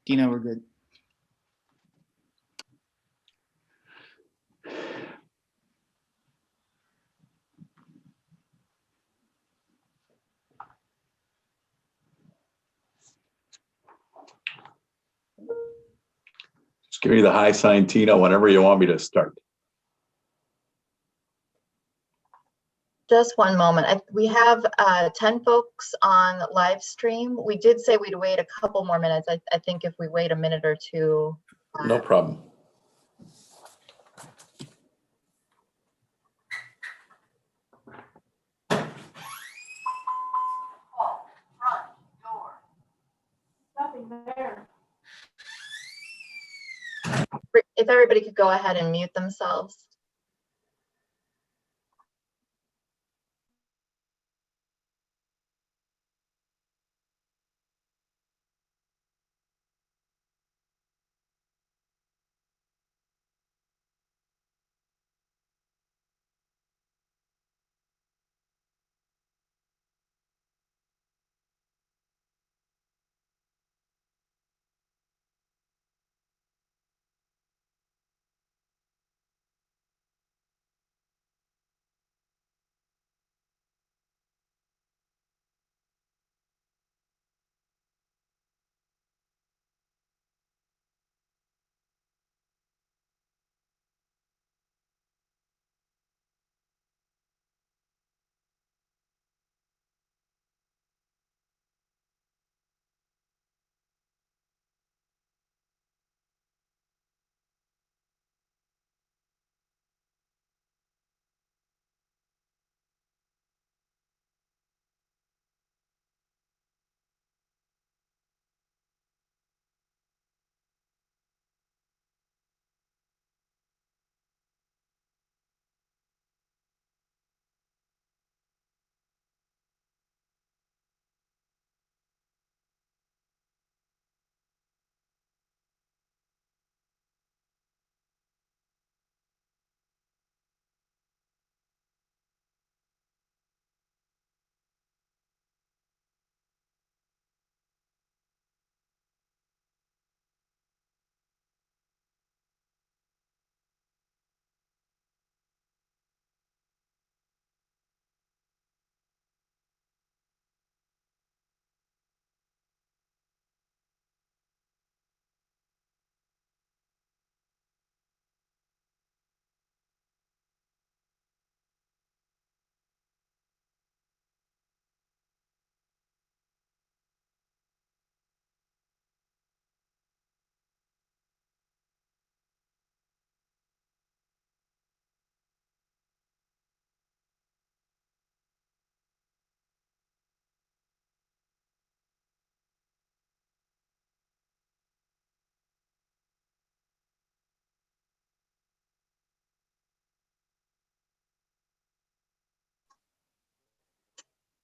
Dina, we're good. Just give me the high sign, Tina, whenever you want me to start. Just one moment. We have 10 folks on live stream. We did say we'd wait a couple more minutes. I think if we wait a minute or two. No problem. Front door. Nothing there. If everybody could go ahead and mute themselves.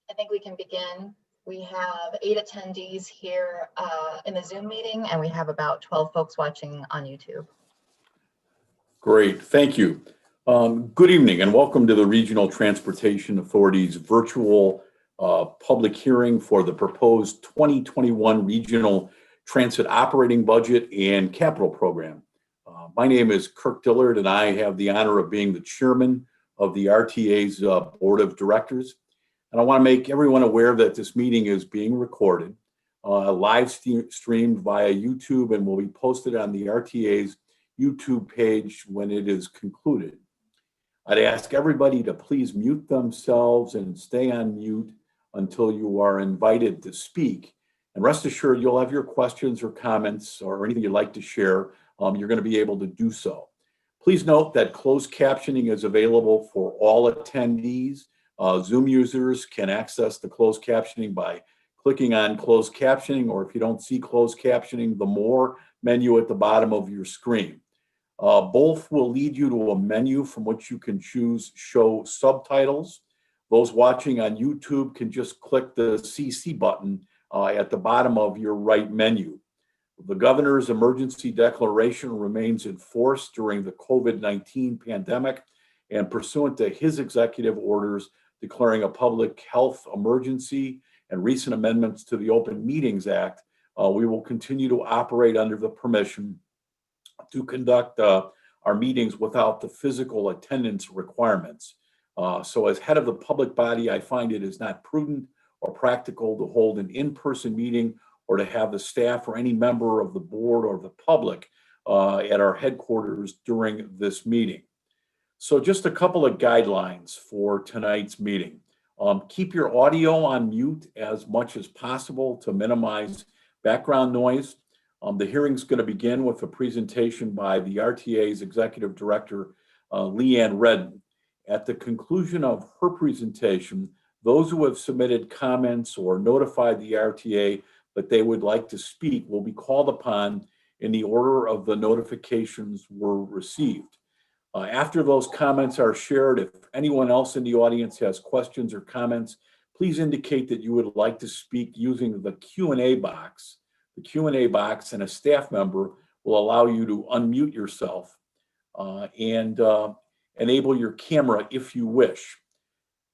I think we can begin. We have 8 attendees here in the Zoom meeting, and we have about 12 folks watching on YouTube. Great, thank you. Good evening and welcome to the Regional Transportation Authority's virtual public hearing for the proposed 2021 Regional Transit Operating Budget and Capital Program. My name is Kirk Dillard and I have the honor of being the chairman of the RTA's Board of Directors. And I want to make everyone aware that this meeting is being recorded, live streamed via YouTube, and will be posted on the RTA's YouTube page when it is concluded. I'd ask everybody to please mute themselves and stay on mute until you are invited to speak. And rest assured, you'll have your questions or comments or anything you'd like to share. You're going to be able to do so. Please note that closed captioning is available for all attendees. Zoom users can access the closed captioning by clicking on closed captioning, or if you don't see closed captioning, the more menu at the bottom of your screen. Both will lead you to a menu from which you can choose show subtitles. Those watching on YouTube can just click the CC button at the bottom of your right menu. The governor's emergency declaration remains in force during the COVID-19 pandemic, and pursuant to his executive orders declaring a public health emergency and recent amendments to the Open Meetings Act, We will continue to operate under the permission to conduct our meetings without the physical attendance requirements. So as head of the public body, I find it is not prudent or practical to hold an in-person meeting or to have the staff or any member of the board or the public at our headquarters during this meeting. So just a couple of guidelines for tonight's meeting. Keep your audio on mute as much as possible to minimize background noise. The hearing's going to begin with a presentation by the RTA's Executive Director, Leanne Redden. At the conclusion of her presentation, those who have submitted comments or notified the RTA that they would like to speak will be called upon in the order of the notifications were received. After those comments are shared, if anyone else in the audience has questions or comments, please indicate that you would like to speak using the Q&A box. The Q&A box, and a staff member will allow you to unmute yourself and enable your camera if you wish.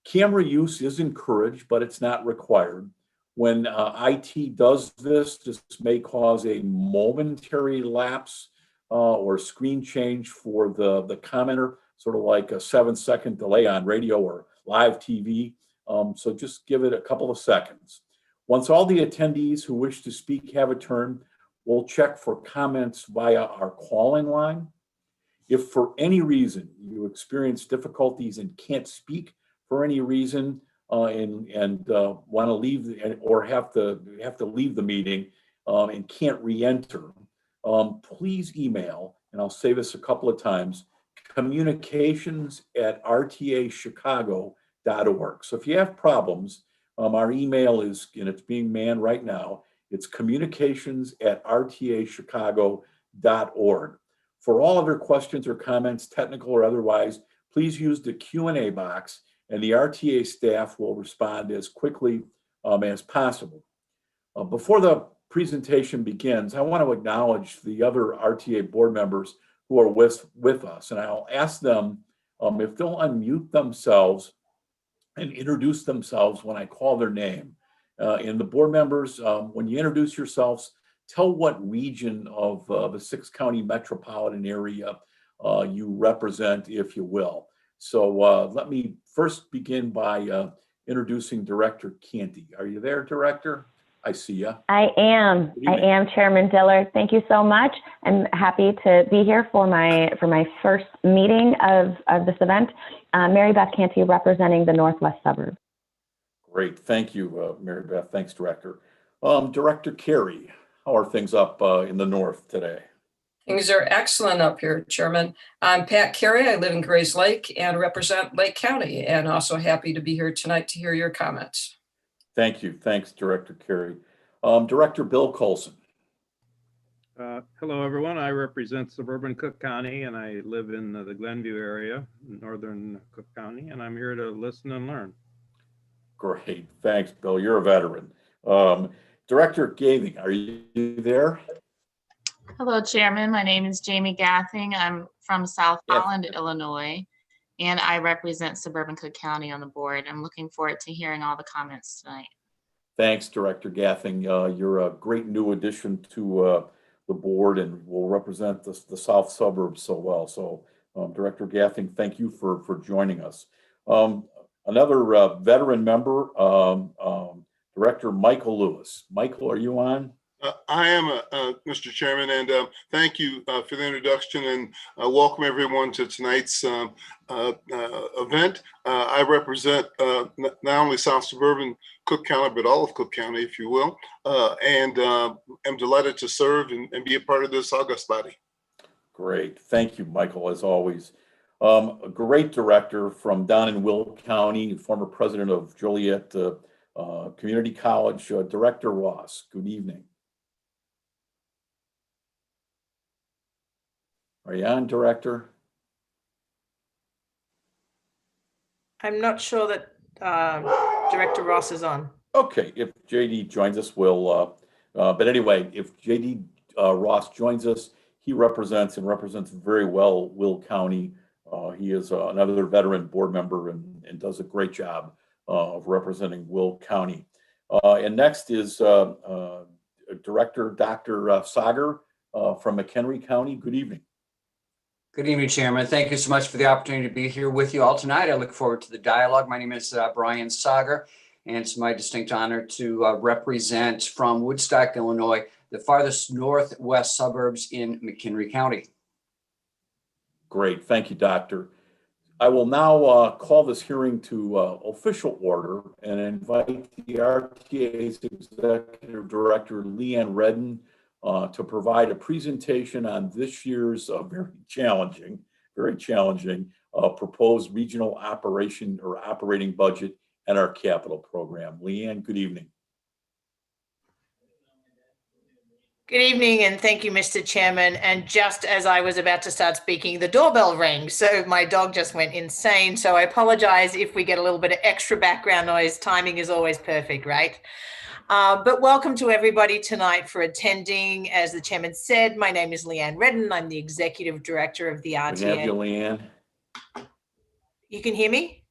Camera use is encouraged, but it's not required. When IT does this may cause a momentary lapse or screen change for the commenter, sort of like a 7-second delay on radio or live TV. So just give it a couple of seconds. Once all the attendees who wish to speak have a turn, we'll check for comments via our call-in line. If for any reason you experience difficulties and can't speak for any reason and want to leave or have to leave the meeting and can't re-enter, please email, and I'll say this a couple of times, communications@rtachicago.org. So if you have problems, our email is, and it's being manned right now, it's communications@rtachicago.org. For all other questions or comments, technical or otherwise, please use the Q&A box, and the RTA staff will respond as quickly as possible. Before the presentation begins, I want to acknowledge the other RTA board members who are with us, and I'll ask them if they'll unmute themselves and introduce themselves when I call their name. And the board members, when you introduce yourselves, tell what region of the 6-county metropolitan area you represent, if you will. So let me first begin by introducing Director Canty. Are you there, Director? I see you. I am, Chairman Dillard. Thank you so much. I'm happy to be here for my first meeting of this event. Mary Beth Canty, representing the Northwest suburbs. Great, thank you, Mary Beth. Thanks, Director. Director Carey, how are things up in the north today? Things are excellent up here, Chairman. I'm Pat Carey. I live in Grays Lake and represent Lake County, and also happy to be here tonight to hear your comments. Thank you. Thanks, Director Carey. Director Bill Colson. Hello, everyone. I represent suburban Cook County, and I live in the Glenview area, northern Cook County, and I'm here to listen and learn. Great. Thanks, Bill. You're a veteran. Director Gathing, are you there? Hello, Chairman. My name is Jamie Gathing. I'm from South Holland, Illinois, and I represent suburban Cook County on the board. I'm looking forward to hearing all the comments tonight. Thanks, Director Gathing. You're a great new addition to the board and will represent the south suburbs so well. So, Director Gathing, thank you for joining us. Another veteran member, Director Michael Lewis. Michael, are you on? I am, Mr. Chairman, and thank you for the introduction, and welcome everyone to tonight's event. I represent not only South Suburban Cook County, but all of Cook County, if you will, and am delighted to serve and be a part of this august body. Great. Thank you, Michael, as always. A great director from Don and Will County, former president of Joliet Community College, Director Ross. Good evening. Are you on, Director? I'm not sure that Director Ross is on. Okay, if JD joins us, we'll, but anyway, if JD Ross joins us, he represents very well Will County. He is another veteran board member and does a great job of representing Will County. And next is Director Dr. Sagar from McHenry County. Good evening. Good evening, Chairman. Thank you so much for the opportunity to be here with you all tonight. I look forward to the dialogue. My name is Brian Sagar, and it's my distinct honor to represent from Woodstock, Illinois, the farthest northwest suburbs in McHenry County. Great. Thank you, Doctor. I will now call this hearing to official order and invite the RTA's Executive Director, Leanne Redden, to provide a presentation on this year's very challenging proposed regional operation or operating budget and our capital program. Leanne, good evening. Good evening, and thank you, Mr. Chairman. And just as I was about to start speaking, the doorbell rang. So my dog just went insane. So I apologize if we get a little bit of extra background noise. Timing is always perfect, right? But welcome to everybody tonight for attending. As the chairman said, my name is Leanne Redden. I'm the Executive Director of the RTA. We have you, Leanne. You can hear me?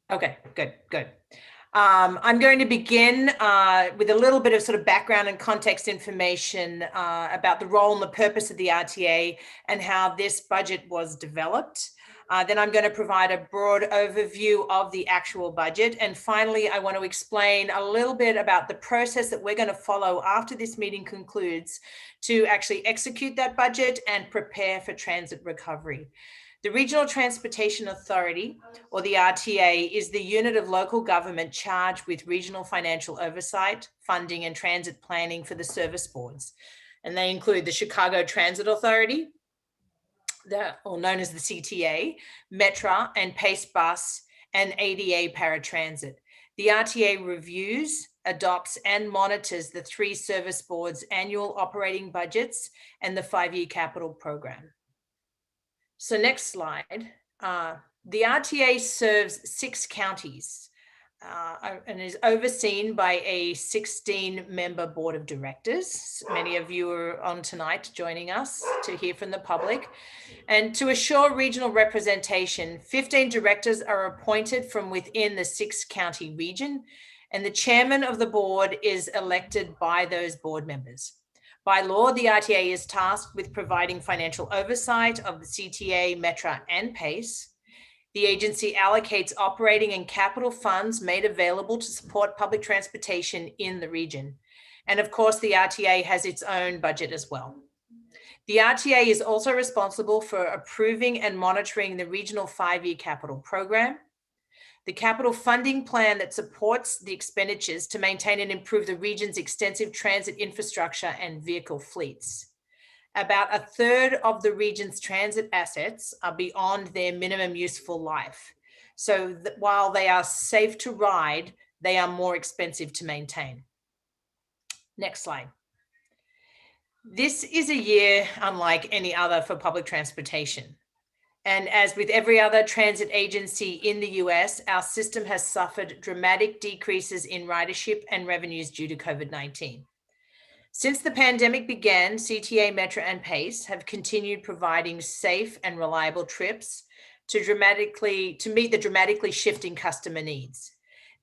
Okay, good. I'm going to begin with a little bit of sort of background and context information about the role and the purpose of the RTA and how this budget was developed. Then I'm going to provide a broad overview of the actual budget. And finally, I want to explain a little bit about the process that we're going to follow after this meeting concludes to actually execute that budget and prepare for transit recovery. The Regional Transportation Authority, or the RTA, is the unit of local government charged with regional financial oversight, funding, and transit planning for the service boards. And they include the Chicago Transit Authority, or known as the CTA, Metra and Pace Bus, and ADA Paratransit. The RTA reviews, adopts, and monitors the three service boards' annual operating budgets and the 5-year capital program. So next slide. The RTA serves 6 counties and is overseen by a 16-member board of directors. Many of you are on tonight joining us to hear from the public. And to assure regional representation, 15 directors are appointed from within the 6-county region, and the chairman of the board is elected by those board members. By law, the RTA is tasked with providing financial oversight of the CTA, Metra, and PACE. The agency allocates operating and capital funds made available to support public transportation in the region. And of course, the RTA has its own budget as well. The RTA is also responsible for approving and monitoring the regional 5-year capital program, the capital funding plan that supports the expenditures to maintain and improve the region's extensive transit infrastructure and vehicle fleets. About 1/3 of the region's transit assets are beyond their minimum useful life. So while they are safe to ride, they are more expensive to maintain. Next slide. This is a year unlike any other for public transportation. And as with every other transit agency in the US, our system has suffered dramatic decreases in ridership and revenues due to COVID-19. Since the pandemic began, CTA, Metra, and PACE have continued providing safe and reliable trips to meet the dramatically shifting customer needs.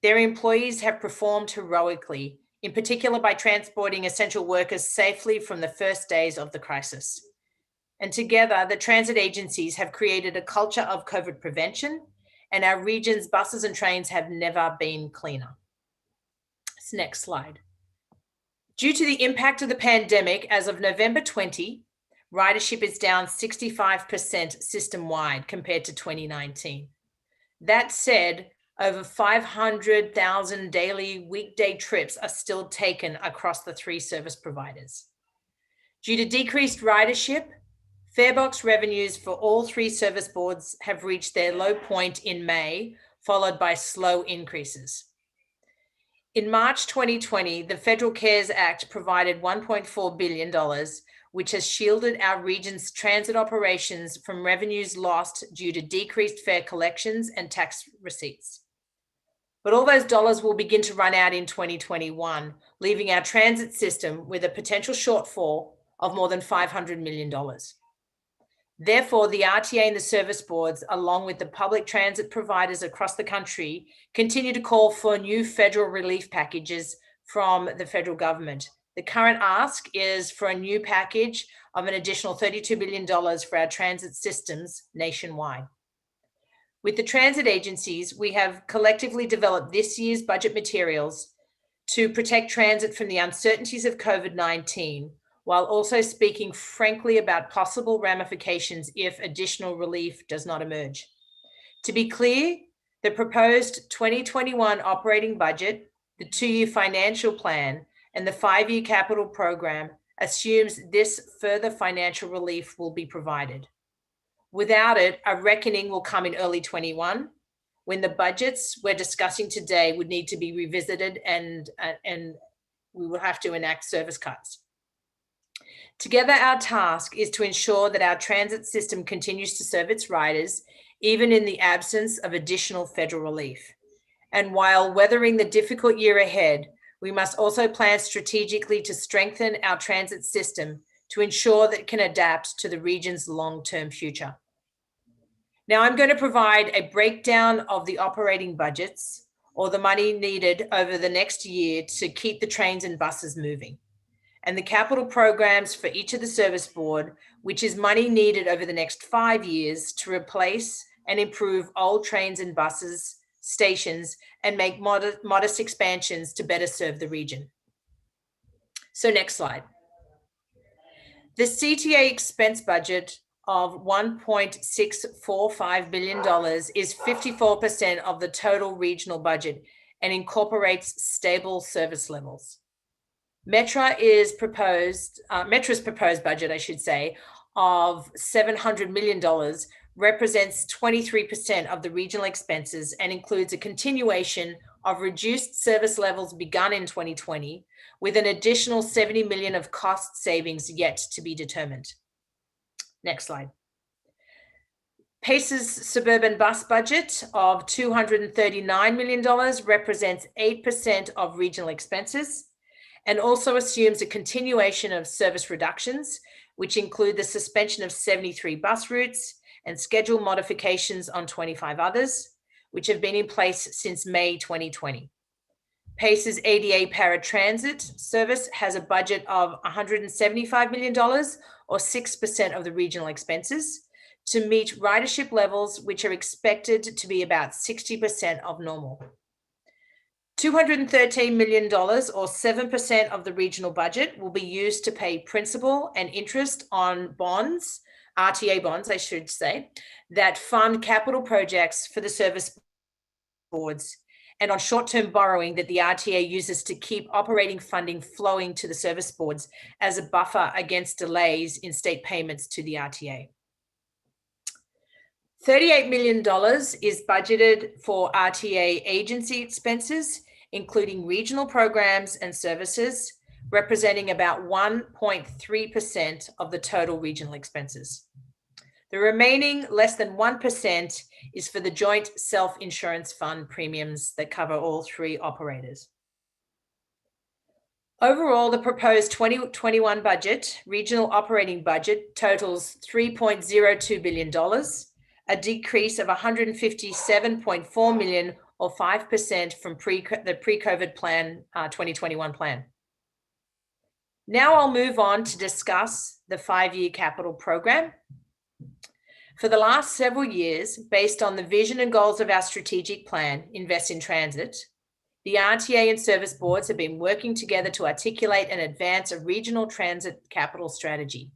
Their employees have performed heroically, in particular by transporting essential workers safely from the first days of the crisis. And together, the transit agencies have created a culture of COVID prevention, and our region's buses and trains have never been cleaner. Next slide. Due to the impact of the pandemic, as of November 20, ridership is down 65% system-wide compared to 2019. That said, over 500,000 daily weekday trips are still taken across the 3 service providers. Due to decreased ridership, farebox revenues for all 3 service boards have reached their low point in May, followed by slow increases. In March 2020, the Federal CARES Act provided $1.4 billion, which has shielded our region's transit operations from revenues lost due to decreased fare collections and tax receipts. But all those dollars will begin to run out in 2021, leaving our transit system with a potential shortfall of more than $500 million. Therefore, the RTA and the service boards, along with the public transit providers across the country, continue to call for new federal relief packages from the federal government. The current ask is for a new package of an additional $32 billion for our transit systems nationwide. With the transit agencies, we have collectively developed this year's budget materials to protect transit from the uncertainties of COVID-19, while also speaking frankly about possible ramifications if additional relief does not emerge. To be clear, the proposed 2021 operating budget, the 2-year financial plan, and the 5-year capital program assumes this further financial relief will be provided. Without it, a reckoning will come in early 21, when the budgets we're discussing today would need to be revisited and we will have to enact service cuts. Together, our task is to ensure that our transit system continues to serve its riders, even in the absence of additional federal relief. And while weathering the difficult year ahead, we must also plan strategically to strengthen our transit system to ensure that it can adapt to the region's long-term future. Now, I'm going to provide a breakdown of the operating budgets, or the money needed over the next year to keep the trains and buses moving, and the capital programs for each of the service board, which is money needed over the next 5 years to replace and improve old trains and buses, stations, and make modest expansions to better serve the region. So next slide. The CTA expense budget of $1.645 billion is 54% of the total regional budget and incorporates stable service levels. Metra's proposed budget, I should say, of $700 million represents 23% of the regional expenses and includes a continuation of reduced service levels begun in 2020, with an additional $70 million of cost savings yet to be determined. Next slide. PACE's suburban bus budget of $239 million represents 8% of regional expenses and also assumes a continuation of service reductions, which include the suspension of 73 bus routes and schedule modifications on 25 others, which have been in place since May 2020. PACE's ADA paratransit service has a budget of $175 million, or 6% of the regional expenses, to meet ridership levels, which are expected to be about 60% of normal. $213 million, or 7% of the regional budget, will be used to pay principal and interest on bonds, RTA bonds, I should say, that fund capital projects for the service boards, and on short-term borrowing that the RTA uses to keep operating funding flowing to the service boards as a buffer against delays in state payments to the RTA. $38 million is budgeted for RTA agency expenses, including regional programs and services, representing about 1.3% of the total regional expenses. The remaining less than 1% is for the joint self-insurance fund premiums that cover all 3 operators. Overall, the proposed 2021 budget, regional operating budget, totals $3.02 billion, a decrease of $157.4 million, or 5% from the pre-COVID plan, 2021 plan. Now I'll move on to discuss the 5-year capital program. For the last several years, based on the vision and goals of our strategic plan, Invest in Transit, the RTA and service boards have been working together to articulate and advance a regional transit capital strategy.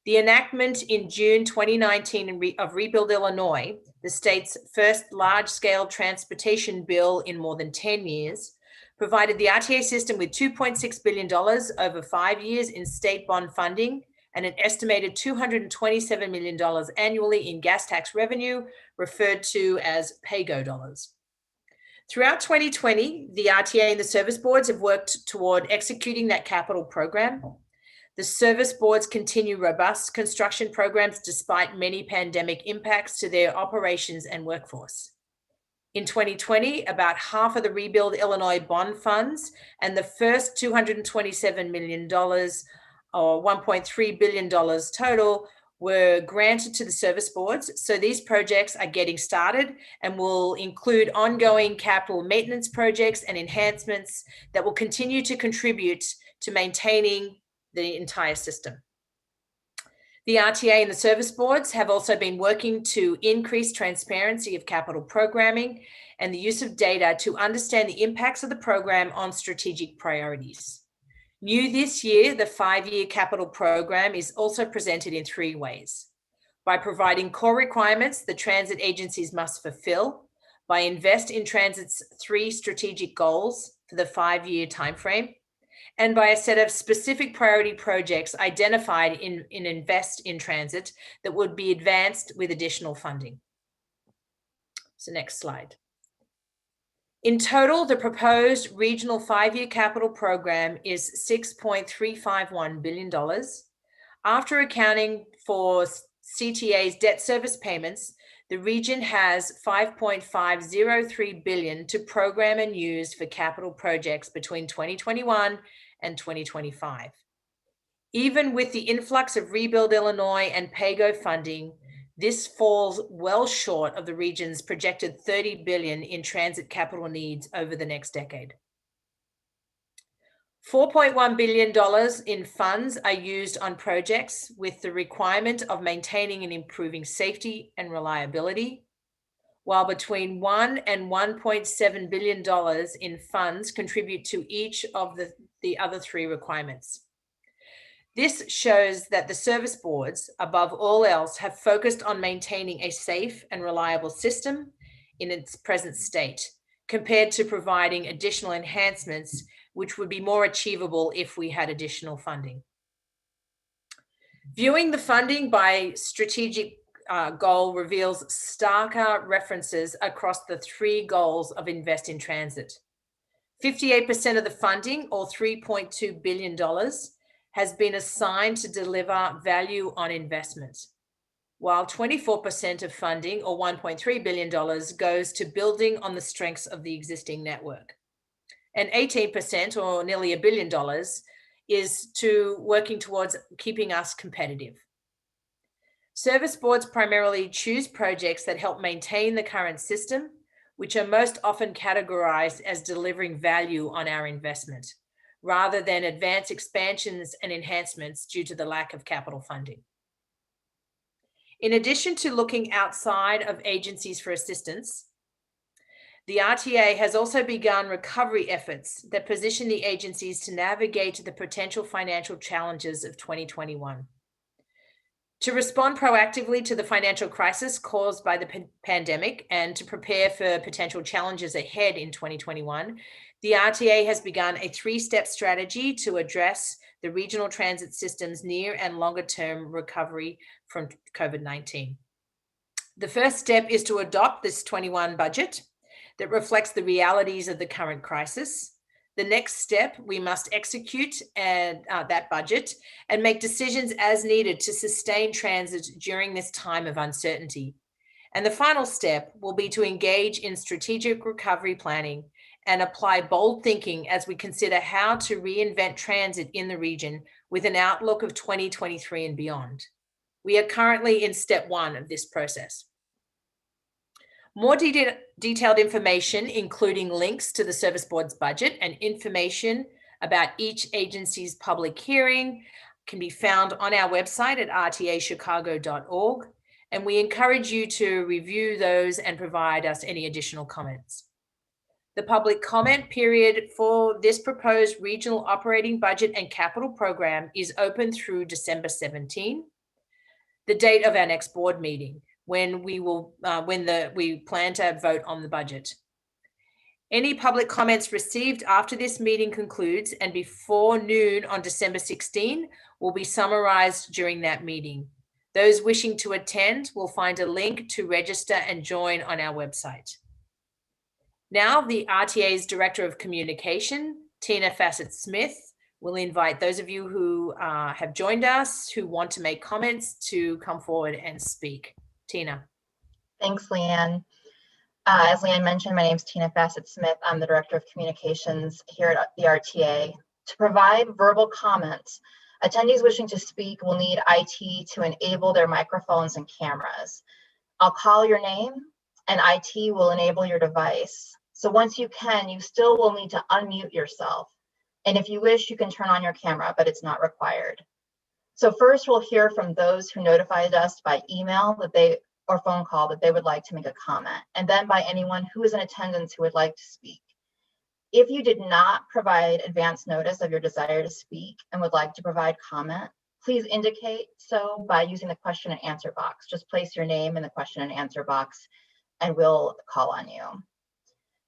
The enactment in June 2019 of Rebuild Illinois, the state's first large-scale transportation bill in more than 10 years, provided the RTA system with $2.6 billion over 5 years in state bond funding and an estimated $227 million annually in gas tax revenue, referred to as PAYGO dollars. Throughout 2020, the RTA and the service boards have worked toward executing that capital program. The service boards continue robust construction programs despite many pandemic impacts to their operations and workforce. In 2020, about half of the Rebuild Illinois bond funds and the first $227 million, or $1.3 billion total, were granted to the service boards. So these projects are getting started and will include ongoing capital maintenance projects and enhancements that will continue to contribute to maintaining the entire system. The RTA and the service boards have also been working to increase transparency of capital programming and the use of data to understand the impacts of the program on strategic priorities. New this year, the 5-year capital program is also presented in 3 ways: by providing core requirements the transit agencies must fulfill, by invest in transit's 3 strategic goals for the 5-year timeframe, and by a set of specific priority projects identified in Invest in Transit that would be advanced with additional funding. So next slide. In total, the proposed regional 5-year capital program is $6.351 billion. After accounting for CTA's debt service payments, the region has $5.503 billion to program and use for capital projects between 2021 and 2025. Even with the influx of Rebuild Illinois and PAYGO funding, this falls well short of the region's projected $30 billion in transit capital needs over the next decade. $4.1 billion in funds are used on projects with the requirement of maintaining and improving safety and reliability, while between $1 and $1.7 billion in funds contribute to each of the other 3 requirements. This shows that the service boards, above all else, have focused on maintaining a safe and reliable system in its present state, compared to providing additional enhancements, which would be more achievable if we had additional funding. Viewing the funding by strategic goal reveals starker references across the 3 goals of Invest in Transit. 58% of the funding, or $3.2 billion, has been assigned to deliver value on investment, while 24% of funding, or $1.3 billion, goes to building on the strengths of the existing network. And 18%, or nearly $1 billion, is to working towards keeping us competitive. Service boards primarily choose projects that help maintain the current system, which are most often categorized as delivering value on our investment, rather than advance expansions and enhancements due to the lack of capital funding. In addition to looking outside of agencies for assistance, the RTA has also begun recovery efforts that position the agencies to navigate the potential financial challenges of 2021. To respond proactively to the financial crisis caused by the pandemic and to prepare for potential challenges ahead in 2021, the RTA has begun a 3-step strategy to address the regional transit system's near and longer term recovery from COVID-19. The first step is to adopt this 21 budget that reflects the realities of the current crisis. The next step, we must execute that budget and make decisions as needed to sustain transit during this time of uncertainty. And the final step will be to engage in strategic recovery planning and apply bold thinking as we consider how to reinvent transit in the region with an outlook of 2023 and beyond. We are currently in step 1 of this process. More detailed information, including links to the service board's budget and information about each agency's public hearing, can be found on our website at rtachicago.org. And we encourage you to review those and provide us any additional comments. The public comment period for this proposed regional operating budget and capital program is open through December 17, the date of our next board meeting, when we plan to vote on the budget. Any public comments received after this meeting concludes and before noon on December 16 will be summarized during that meeting. Those wishing to attend will find a link to register and join on our website. Now, the RTA's Director of Communication, Tina Fassett-Smith, will invite those of you who have joined us, who want to make comments, to come forward and speak. Tina. Thanks, Leanne. As Leanne mentioned, my name is Tina Fassett-Smith. I'm the Director of Communications here at the RTA. To provide verbal comments, Attendees wishing to speak will need IT to enable their microphones and cameras. I'll call your name and IT will enable your device. So once you can, you still will need to unmute yourself. And if you wish, you can turn on your camera, but it's not required. So first we'll hear from those who notified us by email or phone call that they would like to make a comment, and then by anyone who is in attendance who would like to speak. If you did not provide advance notice of your desire to speak and would like to provide comment, please indicate so by using the question and answer box. Just place your name in the question and answer box and we'll call on you.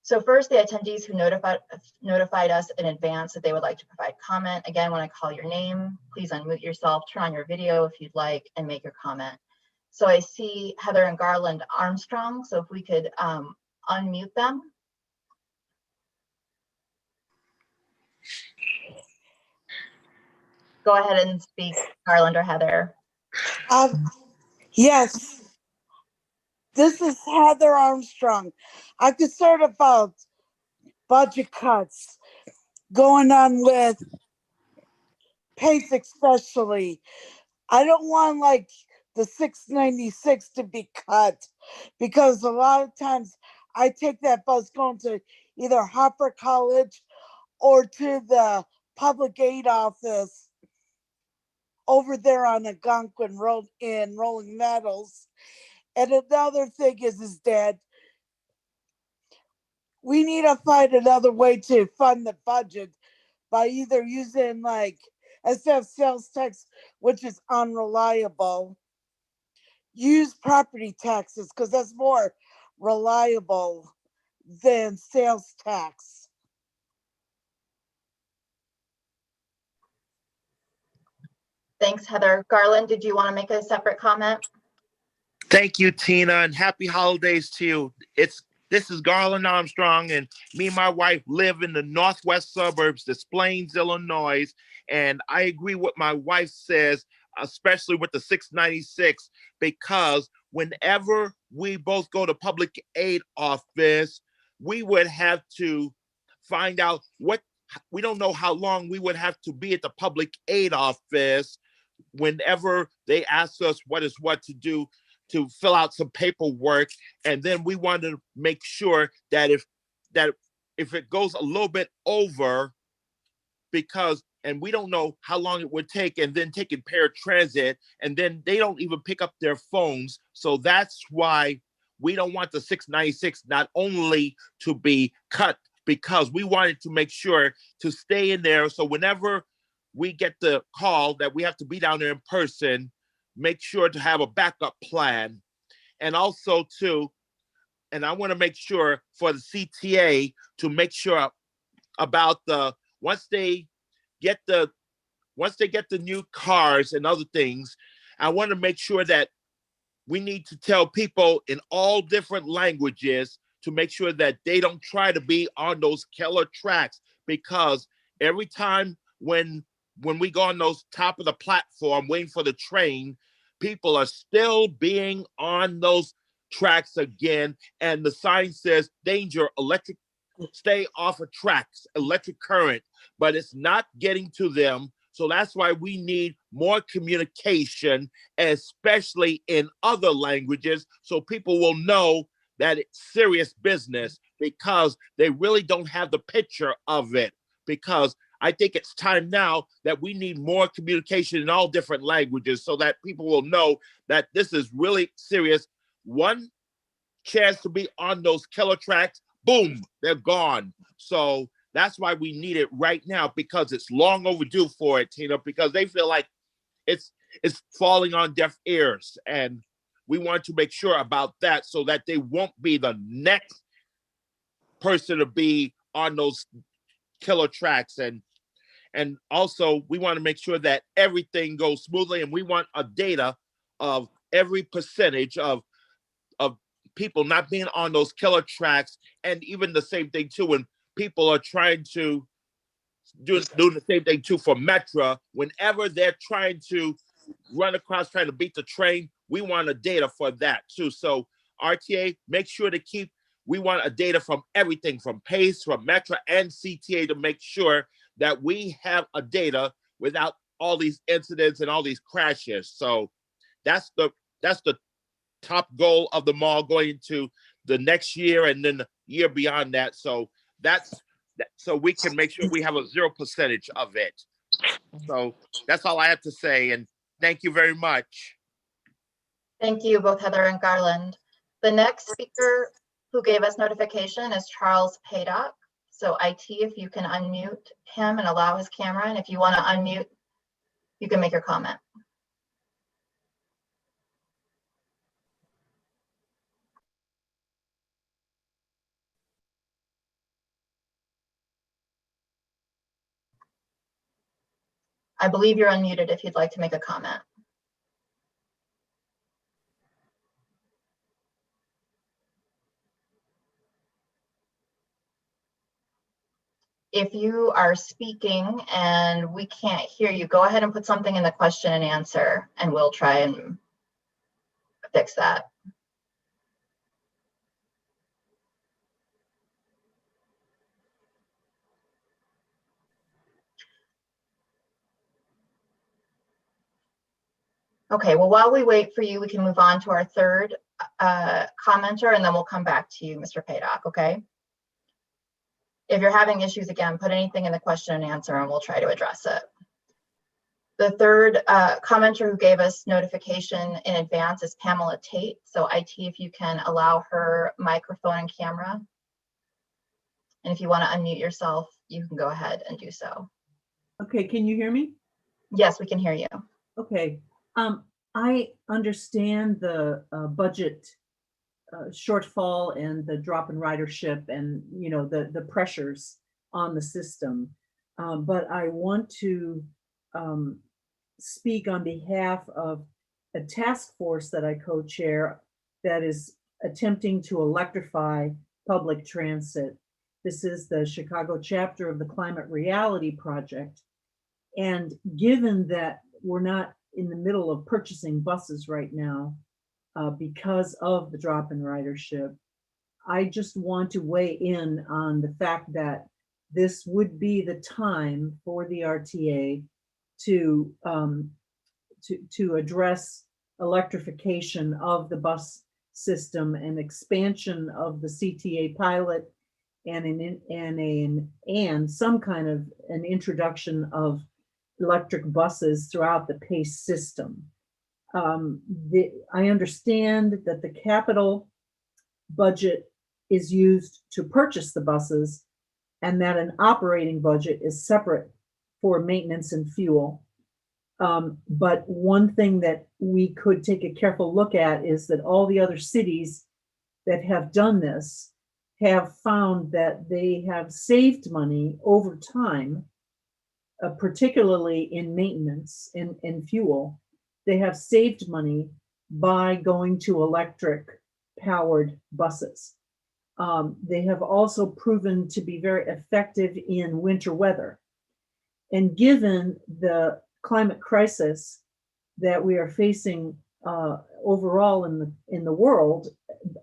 So first, the attendees who notified us in advance that they would like to provide comment. Again, when I call your name, please unmute yourself, turn on your video if you'd like, and make your comment. So I see Heather and Garland Armstrong. So if we could unmute them. Go ahead and speak, Garland or Heather. Yes, this is Heather Armstrong. I'm concerned about budget cuts going on with PACE especially. I don't want like the 696 to be cut because a lot of times I take that bus going to either Harper College or to the public aid office over there on Algonquin Road in Rolling Meadows. And another thing is that we need to find another way to fund the budget by either using like instead of sales tax, which is unreliable, use property taxes because that's more reliable than sales tax. Thanks, Heather. Garland, did you want to make a separate comment? Thank you, Tina, and happy holidays to you. This is Garland Armstrong, and me and my wife live in the northwest suburbs, Des Plaines, Illinois, and I agree with my wife says, especially with the 696, because whenever we both go to public aid office, we would have to find out we don't know how long we would have to be at the public aid office whenever they ask us what is what to do to fill out some paperwork. And then we want to make sure that if it goes a little bit over, and we don't know how long it would take, and then taking paratransit, and then they don't even pick up their phones. So that's why we don't want the 696 not only to be cut, because we wanted to make sure to stay in there. So whenever we get the call that we have to be down there in person, make sure to have a backup plan. And also too, and I want to make sure for the CTA to make sure about once they get the new cars and other things, I want to make sure that we need to tell people in all different languages to make sure that they don't try to be on those killer tracks, because every time when we go on those top of the platform waiting for the train, people are still being on those tracks again. And the sign says, danger, electric, stay off of tracks, electric current, but it's not getting to them. So that's why we need more communication, especially in other languages, so people will know that it's serious business, because they really don't have the picture of it. Because I think it's time now that we need more communication in all different languages so that people will know that this is really serious. One chance to be on those killer tracks, boom, they're gone. So that's why we need it right now, because it's long overdue for it, Tina, because they feel like it's falling on deaf ears. And we want to make sure about that so that they won't be the next person to be on those killer tracks. And also we want to make sure that everything goes smoothly, and we want a data of every percentage of people not being on those killer tracks. And even the same thing too, when people are trying to doing the same thing too for Metra, whenever they're trying to run across, trying to beat the train, we want a data for that too. So RTA, make sure to we want a data from everything, from PACE, from Metra and CTA, to make sure that we have a data without all these incidents and all these crashes. So that's the top goal of the mall going into the next year and then the year beyond that. So so we can make sure we have a 0% of it. So that's all I have to say. And thank you very much. Thank you, both Heather and Garland. The next speaker who gave us notification is Charles Paydock. So IT, if you can unmute him and allow his camera, and if you want to unmute, you can make your comment. I believe you're unmuted if you'd like to make a comment. If you are speaking and we can't hear you, go ahead and put something in the question and answer, and we'll try and fix that. Okay, well, while we wait for you, we can move on to our third commenter, and then we'll come back to you, Mr. Paydock, okay? If you're having issues, again, put anything in the question and answer, and we'll try to address it. The third commenter who gave us notification in advance is Pamela Tate. So IT, if you can allow her microphone and camera. And if you want to unmute yourself, you can go ahead and do so. Okay, can you hear me? Yes, we can hear you. Okay, I understand the budget shortfall and the drop in ridership and, you know, the pressures on the system. But I want to speak on behalf of a task force that I co-chair that is attempting to electrify public transit. This is the Chicago chapter of the Climate Reality Project. And given that we're not in the middle of purchasing buses right now because of the drop in ridership, I just want to weigh in on the fact that this would be the time for the RTA to address electrification of the bus system and expansion of the CTA pilot and some kind of an introduction of electric buses throughout the PACE system. I understand that the capital budget is used to purchase the buses and that an operating budget is separate for maintenance and fuel. But one thing that we could take a careful look at is that all the other cities that have done this have found that they have saved money over time, particularly in maintenance and fuel. They have saved money by going to electric powered buses. They have also proven to be very effective in winter weather. And given the climate crisis that we are facing overall in the world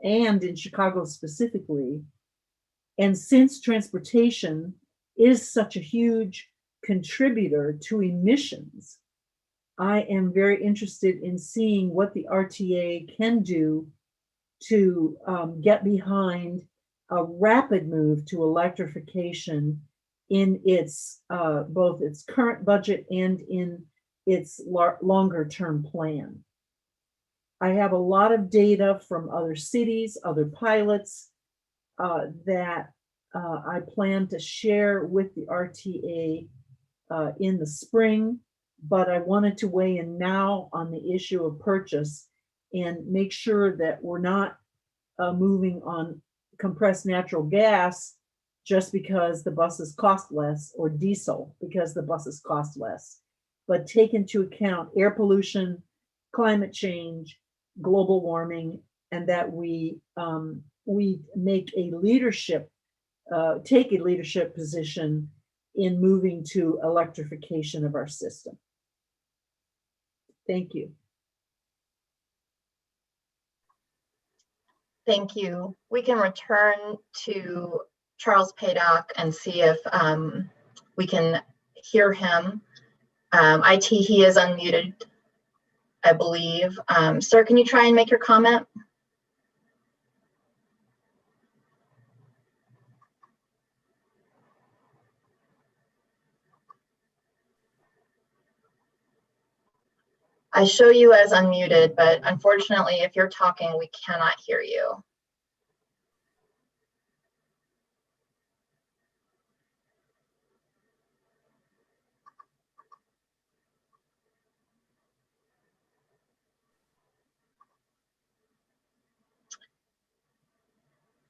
and in Chicago specifically, and since transportation is such a huge contributor to emissions, I am very interested in seeing what the RTA can do to get behind a rapid move to electrification in its both its current budget and in its longer term plan. I have a lot of data from other cities, other pilots that I plan to share with the RTA in the spring, but I wanted to weigh in now on the issue of purchase and make sure that we're not moving on compressed natural gas just because the buses cost less, or diesel because the buses cost less, but take into account air pollution, climate change, global warming, and that we make a leadership, take a leadership position in moving to electrification of our system. Thank you. Thank you. We can return to Charles Paydock and see if we can hear him. IT, he is unmuted, I believe. Sir, can you try and make your comment? I show you as unmuted, but unfortunately, if you're talking, we cannot hear you.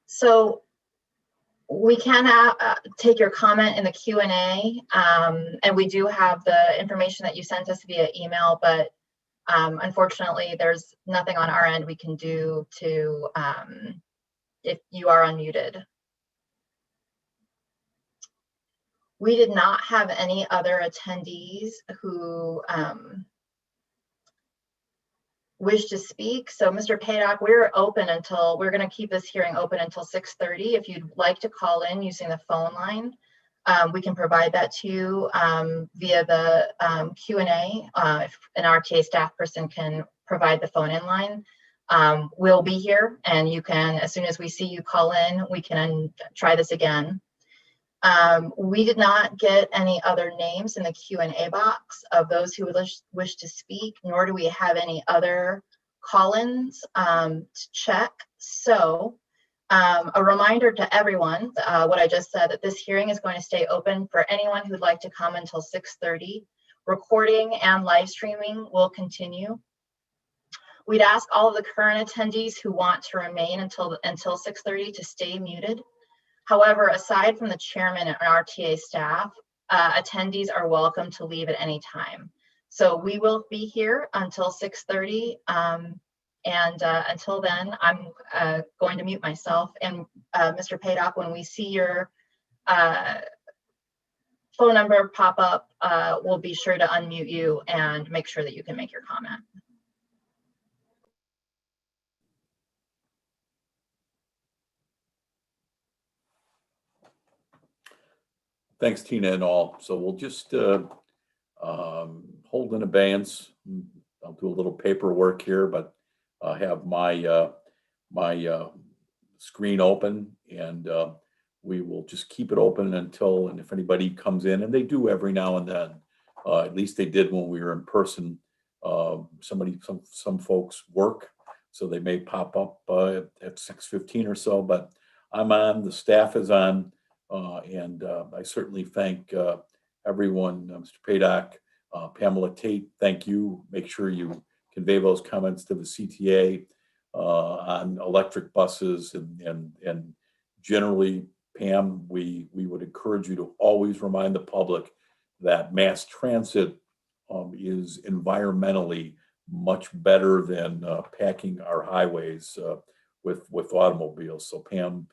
So we can take your comment in the Q&A, and we do have the information that you sent us via email, but unfortunately, there's nothing on our end we can do to, if you are unmuted. We did not have any other attendees who wish to speak. So Mr. Paydock, we're going to keep this hearing open until 6:30. If you'd like to call in using the phone line, we can provide that to you via the Q&A. If an RTA staff person can provide the phone in line, we'll be here, and you can, as soon as we see you call in, we can try this again. We did not get any other names in the Q&A box of those who would wish to speak, nor do we have any other call-ins to check. So a reminder to everyone, what I just said, that this hearing is going to stay open for anyone who'd like to come until 6:30. Recording and live streaming will continue. We'd ask all of the current attendees who want to remain until 6:30 to stay muted. However, aside from the chairman and RTA staff, attendees are welcome to leave at any time. So we will be here until 6:30. And until then, I'm going to mute myself. And Mr. Paydock, when we see your phone number pop up, we'll be sure to unmute you and make sure that you can make your comment. Thanks, Tina and all. So we'll just hold in abeyance. I'll do a little paperwork here, but have my screen open, and we will just keep it open until, and if anybody comes in, and they do every now and then, at least they did when we were in person. Some folks work, so they may pop up at 6:15 or so, but I'm on, the staff is on. And I certainly thank everyone, Mr. Paydock, Pamela Tate, thank you. Make sure you convey those comments to the CTA on electric buses, and generally, Pam, we would encourage you to always remind the public that mass transit is environmentally much better than packing our highways with automobiles. So Pam,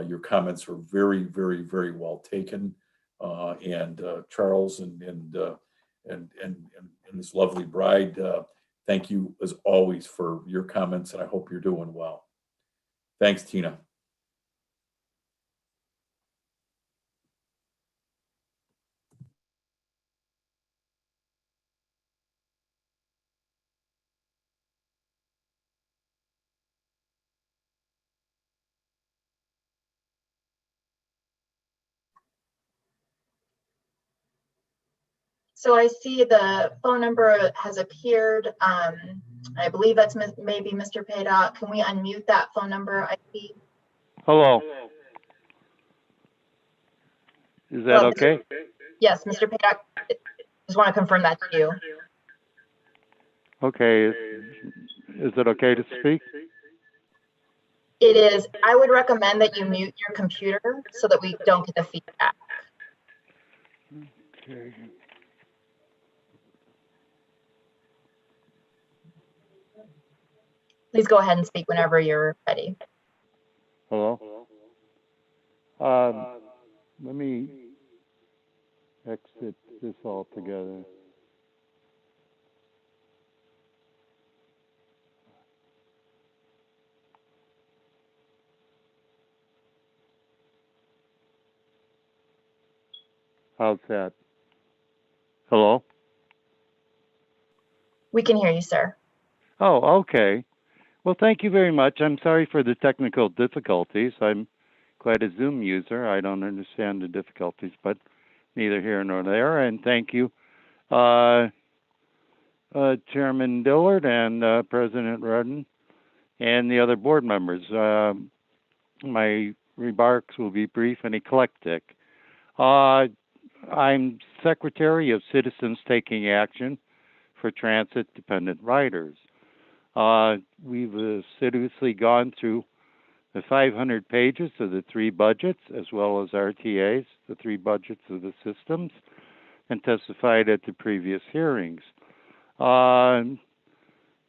your comments are very, very, very well taken, and Charles and his lovely bride, thank you as always for your comments, and I hope you're doing well. Thanks, Tina. So I see the phone number has appeared. I believe that's maybe Mr. Paydock. Can we unmute that phone number? I see. Hello. Is that okay? Yes, Mr. Paydock. Just want to confirm that to you. Okay. Is it okay to speak? It is. I would recommend that you mute your computer so that we don't get the feedback. Okay. Please go ahead and speak whenever you're ready. Hello. Let me exit this altogether. How's that? Hello? We can hear you, sir. Oh, okay. Well, thank you very much. I'm sorry for the technical difficulties. I'm quite a Zoom user. I don't understand the difficulties, but neither here nor there. And thank you, Chairman Dillard and President Rudden and the other board members. My remarks will be brief and eclectic. I'm Secretary of Citizens Taking Action for Transit-Dependent Riders. We've assiduously gone through the 500 pages of the three budgets, as well as RTAs, the three budgets of the systems, and testified at the previous hearings.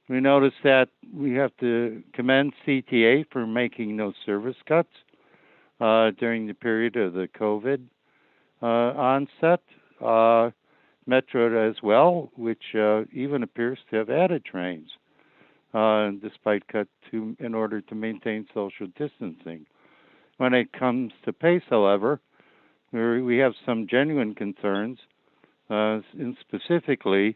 We noticed that we have to commend CTA for making no service cuts during the period of the COVID onset. Metro as well, which even appears to have added trains despite cut in order to maintain social distancing. When it comes to pace, however, we have some genuine concerns, and specifically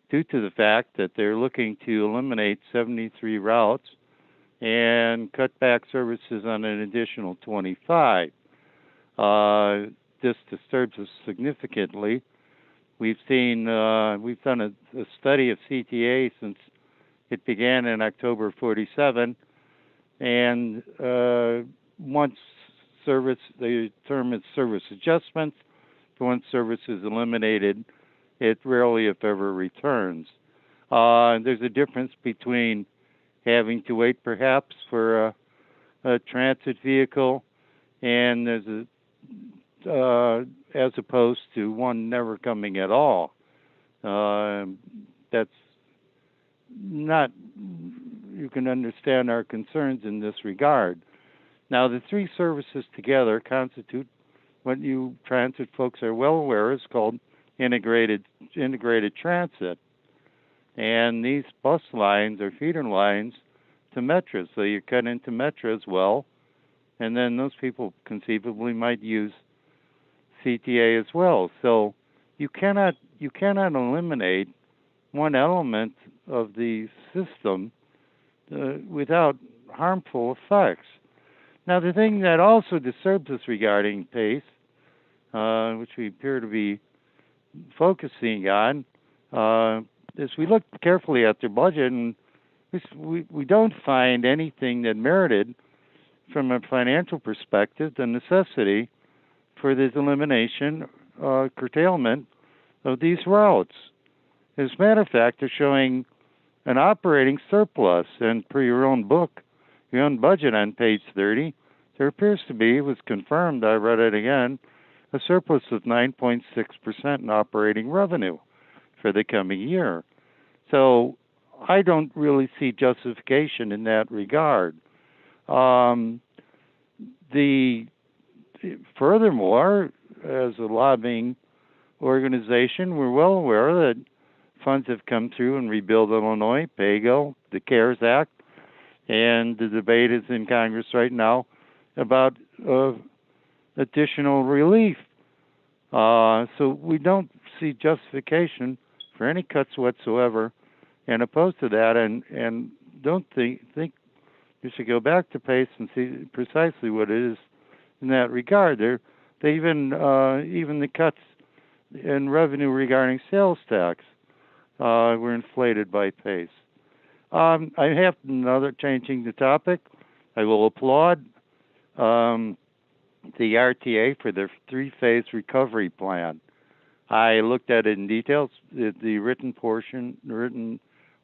due to the fact that they're looking to eliminate 73 routes and cut back services on an additional 25. This disturbs us significantly. We've done a study of CTA since it began in October 47, and once service, the term is service adjustments, once service is eliminated, it rarely, if ever, returns. There's a difference between having to wait perhaps for a transit vehicle and there's as opposed to one never coming at all. That's not, you can understand our concerns in this regard. Now, the three services together constitute what you transit folks are well aware is called integrated transit. And these bus lines are feeder lines to Metro, so you cut into Metro as well, and then those people conceivably might use CTA as well. So you cannot eliminate one element of the system without harmful effects. Now, the thing that also disturbs us regarding pace, which we appear to be focusing on, is we look carefully at their budget and we don't find anything that merited, from a financial perspective, the necessity for this elimination, curtailment of these routes. As a matter of fact, they're showing an operating surplus, and per your own book, your own budget on page 30, there appears to be, it was confirmed, I read it again, a surplus of 9.6% in operating revenue for the coming year. So I don't really see justification in that regard. Furthermore, as a lobbying organization, we're well aware that funds have come through in Rebuild Illinois, PAYGO, the CARES Act, and the debate is in Congress right now about additional relief. So we don't see justification for any cuts whatsoever, and opposed to that, and don't think you should go back to PACE and see precisely what it is in that regard. They even the cuts in revenue regarding sales tax were inflated by PACE. I have another, changing the topic. I will applaud the RTA for their three-phase recovery plan. I looked at it in detail. The written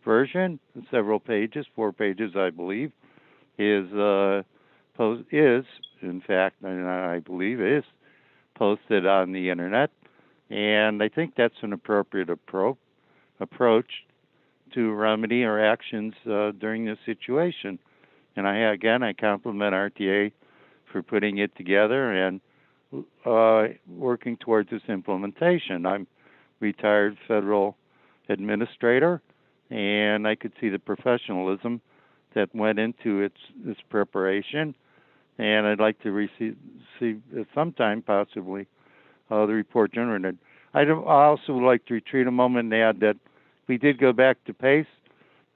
version, several pages, 4 pages, I believe, is in fact, I believe, is posted on the internet, and I think that's an appropriate approach to remedy our actions during this situation. And I compliment RTA for putting it together and working towards its implementation. I'm retired federal administrator, and I could see the professionalism that went into its preparation, and I'd like to see sometime possibly the report generated. I also would like to retreat a moment and add that we did go back to PACE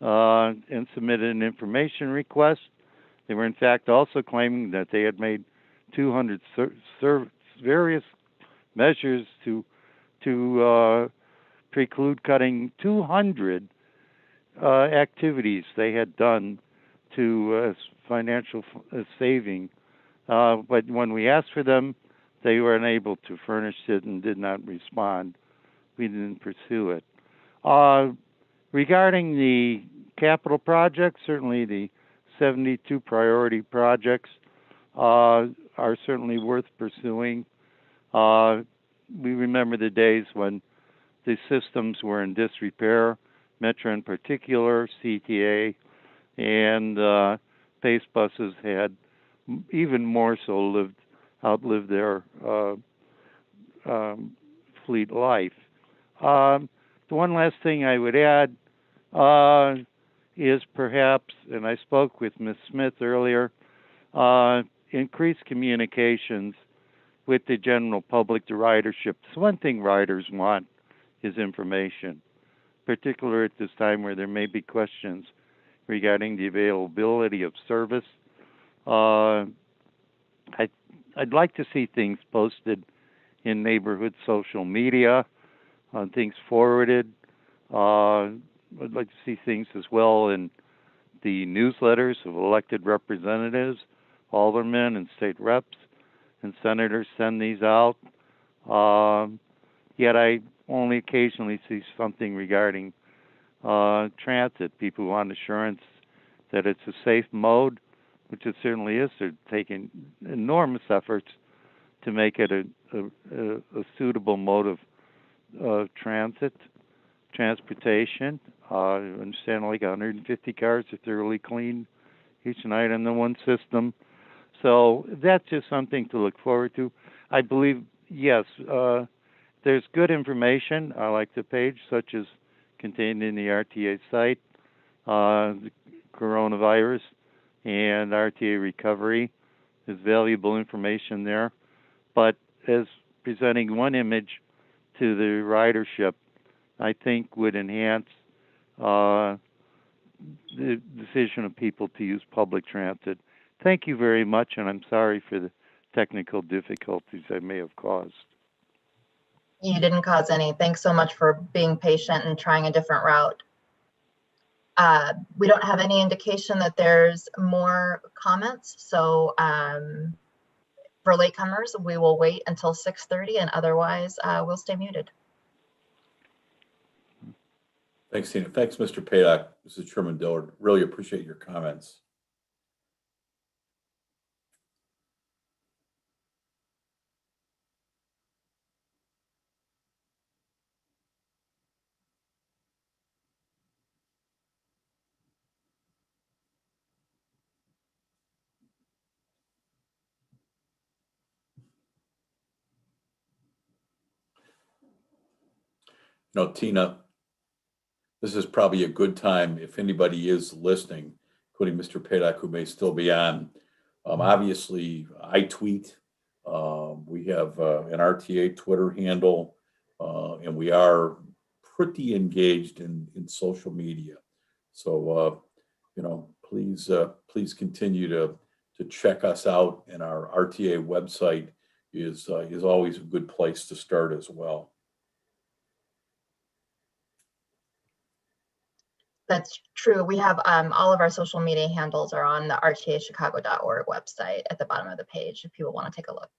and submitted an information request. They were in fact also claiming that they had made 200 various measures to preclude cutting 200 activities they had done to financial saving. But when we asked for them, they were unable to furnish it and did not respond. We didn't pursue it. Regarding the capital projects, certainly the 72 priority projects are certainly worth pursuing. We remember the days when the systems were in disrepair, Metro in particular, CTA, and PACE buses had even more so outlived their fleet life. The one last thing I would add is perhaps, and I spoke with Ms. Smith earlier, increased communications with the general public, the ridership. So one thing riders want is information, particularly at this time where there may be questions regarding the availability of service. I'd like to see things posted in neighborhood social media, things forwarded. I'd like to see things as well in the newsletters of elected representatives, aldermen, and state reps, and senators send these out. Yet I only occasionally see something regarding transit. People want assurance that it's a safe mode, which it certainly is. They're taking enormous efforts to make it a suitable mode of transportation. I understand like 150 cars are thoroughly cleaned each night on the one system. So that's just something to look forward to. I believe, yes, there's good information. I like the page, such as contained in the RTA site, the coronavirus and RTA recovery. There's valuable information there. But as presenting one image to the ridership, I think would enhance the decision of people to use public transit. Thank you very much, and I'm sorry for the technical difficulties I may have caused. You didn't cause any. Thanks so much for being patient and trying a different route. We don't have any indication that there's more comments. So for latecomers, we will wait until 6:30, and otherwise we'll stay muted. Thanks, Tina. Thanks, Mr. Paydock. This is Chairman Dillard. Really appreciate your comments. Tina, this is probably a good time if anybody is listening, including Mr. Paydock, who may still be on. Obviously, I tweet. We have an RTA Twitter handle, and we are pretty engaged in social media. So, please continue to check us out, and our RTA website is always a good place to start as well. That's true. We have all of our social media handles are on the rtachicago.org website at the bottom of the page if people want to take a look.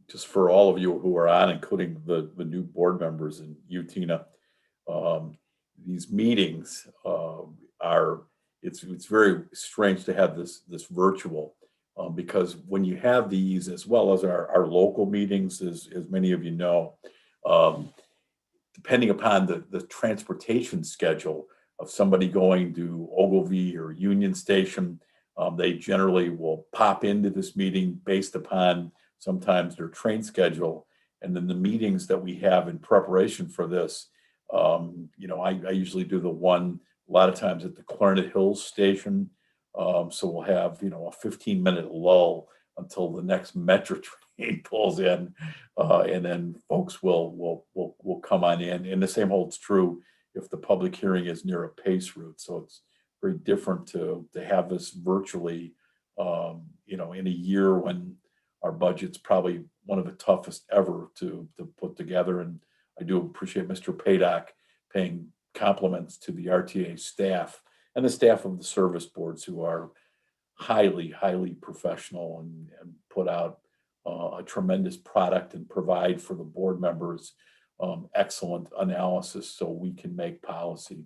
Just for all of you who are on, including the new board members and you, Tina, these meetings it's very strange to have this virtual because when you have these as well as our local meetings, as many of you know, depending upon the transportation schedule of somebody going to Ogilvie or Union Station, they generally will pop into this meeting based upon sometimes their train schedule. And then the meetings that we have in preparation for this, I usually do the one a lot of times at the Clarendon Hills station. So we'll have, a 15-minute lull until the next Metro train pulls in, and then folks will come on in. And the same holds true if the public hearing is near a pace route. So it's very different to have this virtually, in a year when our budget's probably one of the toughest ever to put together. And I do appreciate Mr. Paydock paying compliments to the RTA staff and the staff of the service boards who are highly, highly professional and put out a tremendous product and provide for the board members excellent analysis so we can make policy.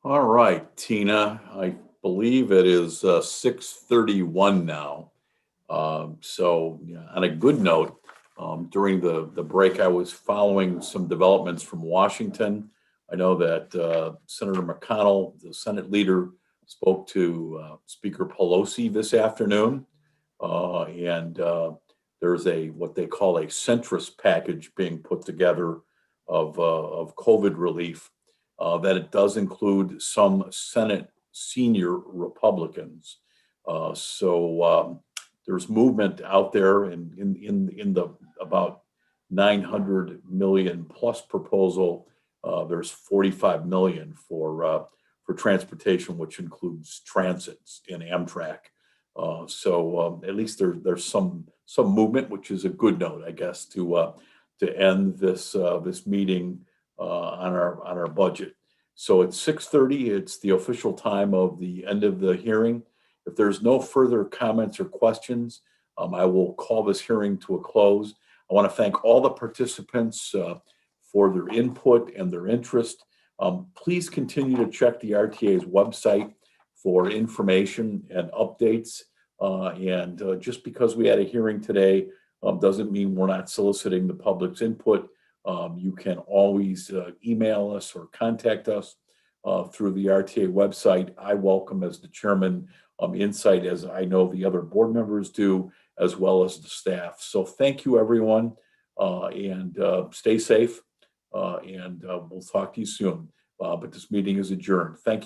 All right, Tina, I believe it is 6:31 now. So yeah, on a good note, during the break, I was following some developments from Washington. I know that Senator McConnell, the Senate leader, spoke to Speaker Pelosi this afternoon. And there's what they call a centrist package being put together of COVID relief, that it does include some Senate senior Republicans. So there's movement out there in the about 900 million plus proposal. There's 45 million for transportation, which includes transits and Amtrak. So at least there's some movement, which is a good note, I guess, to end this meeting on our budget. So it's 6:30. It's the official time of the end of the hearing. If there's no further comments or questions, I will call this hearing to a close. I want to thank all the participants for their input and their interest. Please continue to check the RTA's website for information and updates. And just because we had a hearing today doesn't mean we're not soliciting the public's input. You can always email us or contact us through the RTA website. I welcome, as the chairman, insight, as I know the other board members do, as well as the staff. So thank you, everyone, and stay safe, and we'll talk to you soon. But this meeting is adjourned. Thank you.